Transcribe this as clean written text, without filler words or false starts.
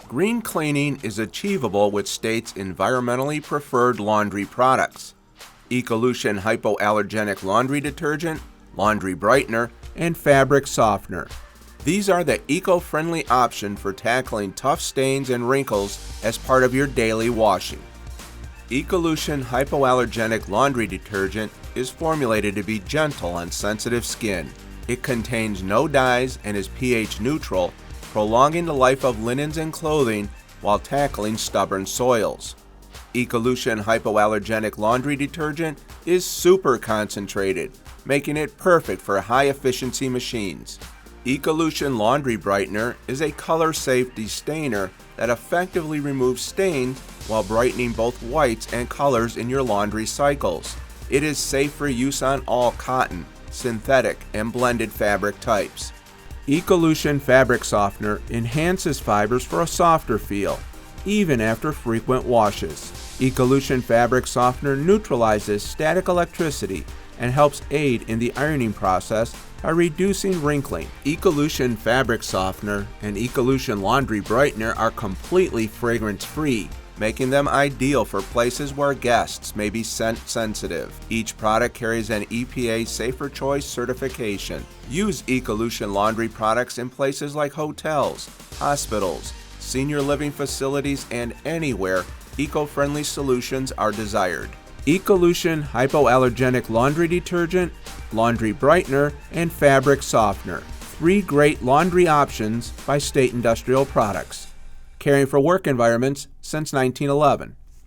Green cleaning is achievable with state's environmentally preferred laundry products: Ecolution Hypoallergenic Laundry Detergent, Laundry Brightener, and Fabric Softener. These are the eco-friendly option for tackling tough stains and wrinkles as part of your daily washing. Ecolution Hypoallergenic Laundry Detergent is formulated to be gentle on sensitive skin. It contains no dyes and is pH neutral, prolonging the life of linens and clothing while tackling stubborn soils. Ecolution Hypoallergenic Laundry Detergent is super concentrated, making it perfect for high-efficiency machines. Ecolution Laundry Brightener is a color-safe destainer that effectively removes stains while brightening both whites and colors in your laundry cycles. It is safe for use on all cotton, synthetic, and blended fabric types. Ecolution Fabric Softener enhances fibers for a softer feel, even after frequent washes. Ecolution Fabric Softener neutralizes static electricity and helps aid in the ironing process by reducing wrinkling. Ecolution Fabric Softener and Ecolution Laundry Brightener are completely fragrance-free, making them ideal for places where guests may be scent sensitive. Each product carries an EPA Safer Choice certification. Use Ecolution laundry products in places like hotels, hospitals, senior living facilities, and anywhere eco-friendly solutions are desired. Ecolution Hypoallergenic Laundry Detergent, Laundry Brightener, and Fabric Softener. 3 great laundry options by State Industrial Products. Caring for work environments since 1911.